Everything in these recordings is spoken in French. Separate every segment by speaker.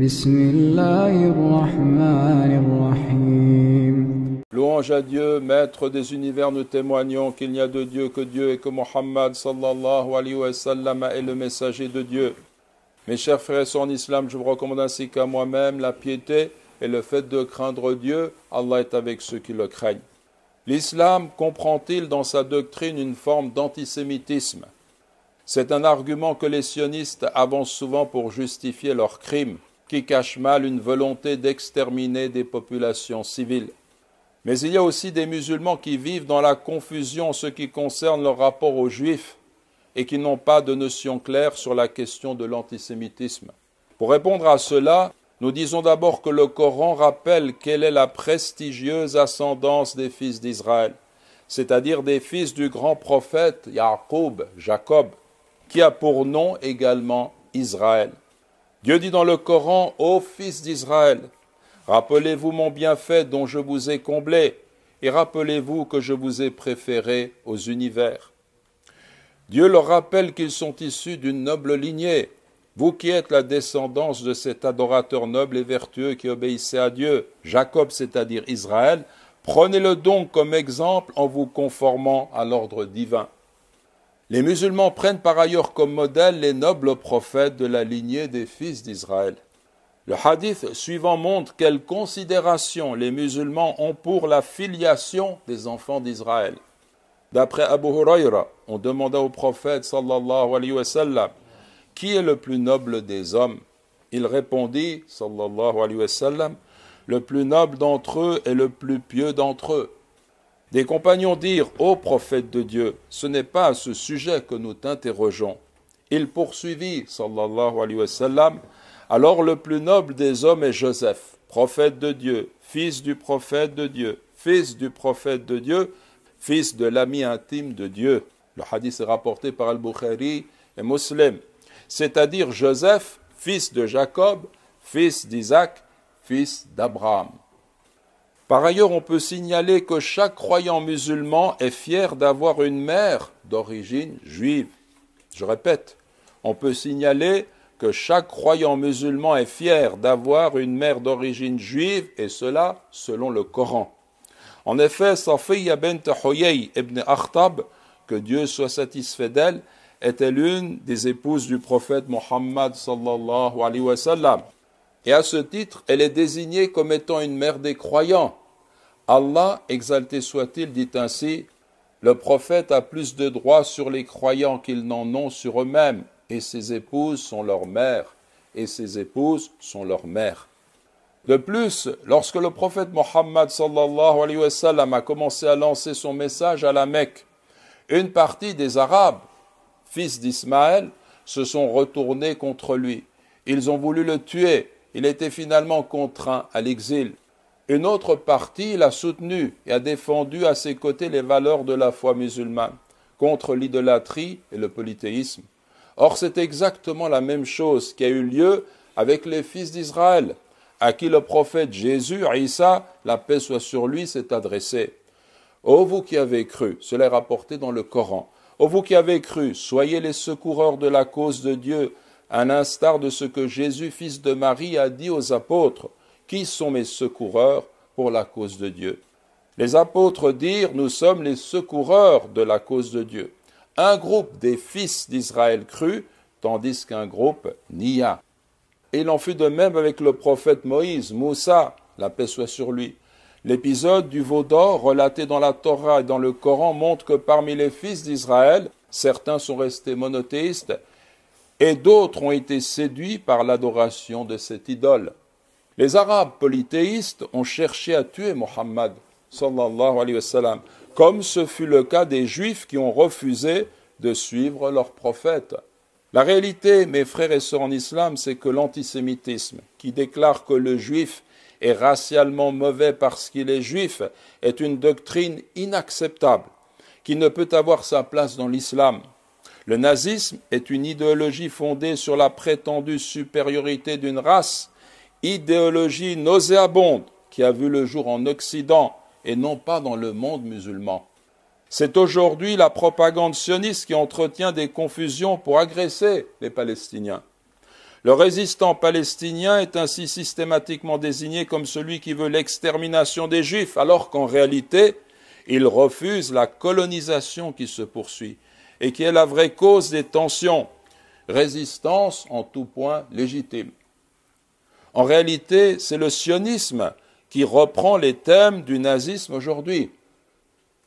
Speaker 1: بسم الله الرحمن الرحيم.
Speaker 2: Louange à Dieu, maître des univers, nous témoignons qu'il n'y a de Dieu que Dieu et que Mohammed sallallahu alayhi wa sallam est le messager de Dieu. Mes chers frères et sœurs en islam, je vous recommande ainsi qu'à moi-même la piété et le fait de craindre Dieu. Allah est avec ceux qui le craignent. L'islam comprend-il dans sa doctrine une forme d'antisémitisme? C'est un argument que les sionistes avancent souvent pour justifier leurs crimes, qui cachent mal une volonté d'exterminer des populations civiles. Mais il y a aussi des musulmans qui vivent dans la confusion en ce qui concerne leur rapport aux juifs et qui n'ont pas de notion claire sur la question de l'antisémitisme. Pour répondre à cela, nous disons d'abord que le Coran rappelle quelle est la prestigieuse ascendance des fils d'Israël, c'est-à-dire des fils du grand prophète Yaqub, Jacob, qui a pour nom également Israël. Dieu dit dans le Coran, « Ô fils d'Israël, rappelez-vous mon bienfait dont je vous ai comblé, et rappelez-vous que je vous ai préféré aux univers. » Dieu leur rappelle qu'ils sont issus d'une noble lignée. Vous qui êtes la descendance de cet adorateur noble et vertueux qui obéissait à Dieu, Jacob, c'est-à-dire Israël, prenez-le donc comme exemple en vous conformant à l'ordre divin. Les musulmans prennent par ailleurs comme modèle les nobles prophètes de la lignée des fils d'Israël. Le hadith suivant montre quelle considération les musulmans ont pour la filiation des enfants d'Israël. D'après Abu Hurayra, on demanda au prophète sallallahu alayhi wa sallam, qui est le plus noble des hommes? Il répondit sallallahu alayhi wa sallam, le plus noble d'entre eux est le plus pieux d'entre eux. Des compagnons dirent, ô prophète de Dieu, ce n'est pas à ce sujet que nous t'interrogeons. Il poursuivit, sallallahu alayhi wa sallam, alors le plus noble des hommes est Joseph, prophète de Dieu, fils du prophète de Dieu, fils du prophète de Dieu, fils de l'ami intime de Dieu. Le hadith est rapporté par Al-Bukhari et Muslim, c'est-à-dire Joseph, fils de Jacob, fils d'Isaac, fils d'Abraham. Par ailleurs, on peut signaler que chaque croyant musulman est fier d'avoir une mère d'origine juive. Je répète, on peut signaler que chaque croyant musulman est fier d'avoir une mère d'origine juive, et cela selon le Coran. En effet, Safiya bint Huyay ibn Akhtab, que Dieu soit satisfait d'elle, était l'une des épouses du prophète Mohammed sallallahu alayhi wa sallam. Et à ce titre, elle est désignée comme étant une mère des croyants. Allah, exalté soit-il, dit ainsi, « Le prophète a plus de droits sur les croyants qu'ils n'en ont sur eux-mêmes, et ses épouses sont leurs mères, et ses épouses sont leurs mères. » De plus, lorsque le prophète Mohammed sallallahu alayhi wa sallam a commencé à lancer son message à la Mecque, une partie des Arabes, fils d'Ismaël, se sont retournés contre lui. Ils ont voulu le tuer. Il était finalement contraint à l'exil. Une autre partie l'a soutenu et a défendu à ses côtés les valeurs de la foi musulmane, contre l'idolâtrie et le polythéisme. Or, c'est exactement la même chose qui a eu lieu avec les fils d'Israël, à qui le prophète Jésus, Isa, la paix soit sur lui, s'est adressé. Ô vous qui avez cru, cela est rapporté dans le Coran, ô vous qui avez cru, soyez les secoureurs de la cause de Dieu, à l'instar de ce que Jésus, fils de Marie, a dit aux apôtres, qui sont mes secoureurs pour la cause de Dieu? Les apôtres dirent, nous sommes les secoureurs de la cause de Dieu. Un groupe des fils d'Israël crut, tandis qu'un groupe nia. Et il en fut de même avec le prophète Moïse, Moussa, la paix soit sur lui. L'épisode du veau d'or relaté dans la Torah et dans le Coran montre que parmi les fils d'Israël, certains sont restés monothéistes et d'autres ont été séduits par l'adoration de cette idole. Les Arabes polythéistes ont cherché à tuer Mohammed, sallallahu alayhi wa sallam, comme ce fut le cas des Juifs qui ont refusé de suivre leur prophète. La réalité, mes frères et sœurs en islam, c'est que l'antisémitisme, qui déclare que le juif est racialement mauvais parce qu'il est juif, est une doctrine inacceptable, qui ne peut avoir sa place dans l'islam. Le nazisme est une idéologie fondée sur la prétendue supériorité d'une race, idéologie nauséabonde qui a vu le jour en Occident et non pas dans le monde musulman. C'est aujourd'hui la propagande sioniste qui entretient des confusions pour agresser les Palestiniens. Le résistant palestinien est ainsi systématiquement désigné comme celui qui veut l'extermination des Juifs, alors qu'en réalité, il refuse la colonisation qui se poursuit et qui est la vraie cause des tensions. Résistance en tout point légitime. En réalité, c'est le sionisme qui reprend les thèmes du nazisme aujourd'hui.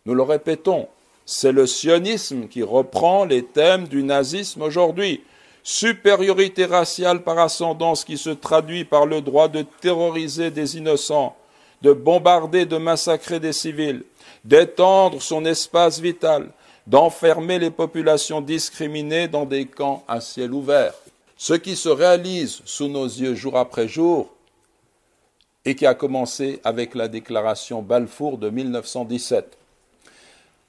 Speaker 2: Nous le répétons, c'est le sionisme qui reprend les thèmes du nazisme aujourd'hui. Supériorité raciale par ascendance qui se traduit par le droit de terroriser des innocents, de bombarder, de massacrer des civils, d'étendre son espace vital, d'enfermer les populations discriminées dans des camps à ciel ouvert. Ce qui se réalise sous nos yeux jour après jour et qui a commencé avec la déclaration Balfour de 1917.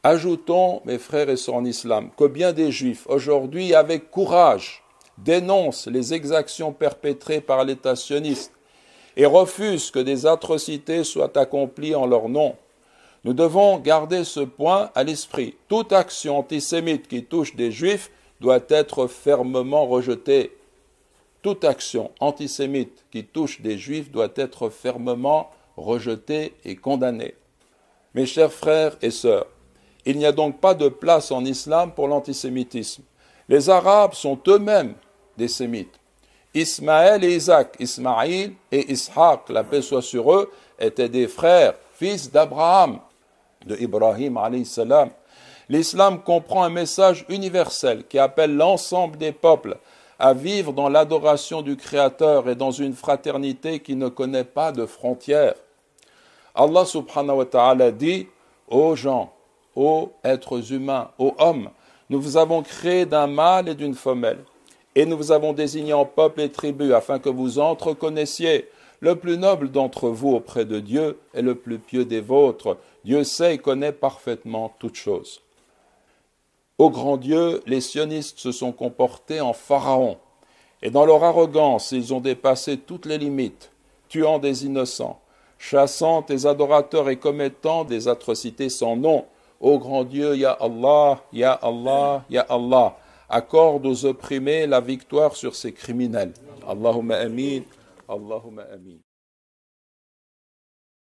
Speaker 2: Ajoutons, mes frères et sœurs en islam, que bien des Juifs, aujourd'hui, avec courage, dénoncent les exactions perpétrées par l'État sioniste et refusent que des atrocités soient accomplies en leur nom. Nous devons garder ce point à l'esprit. Toute action antisémite qui touche des Juifs doit être fermement rejetée. Toute action antisémite qui touche des Juifs doit être fermement rejetée et condamnée. Mes chers frères et sœurs, il n'y a donc pas de place en islam pour l'antisémitisme. Les Arabes sont eux-mêmes des sémites. Ismaël et Isaac, Ismaïl et Ishaq, la paix soit sur eux, étaient des frères, fils d'Abraham, de Ibrahim alayhi salam. L'islam comprend un message universel qui appelle l'ensemble des peuples à vivre dans l'adoration du Créateur et dans une fraternité qui ne connaît pas de frontières. Allah subhanahu wa ta'ala dit « Ô gens, ô êtres humains, ô hommes, nous vous avons créés d'un mâle et d'une femelle, et nous vous avons désignés en peuple et tribus afin que vous entreconnaissiez. Le plus noble d'entre vous auprès de Dieu est le plus pieux des vôtres. Dieu sait et connaît parfaitement toutes choses. » Ô grand Dieu, les sionistes se sont comportés en pharaons, et dans leur arrogance, ils ont dépassé toutes les limites, tuant des innocents, chassant tes adorateurs et commettant des atrocités sans nom. Ô grand Dieu, Ya Allah, Ya Allah, Ya Allah, accorde aux opprimés la victoire sur ces criminels. Allahumma amin, Allahumma amin.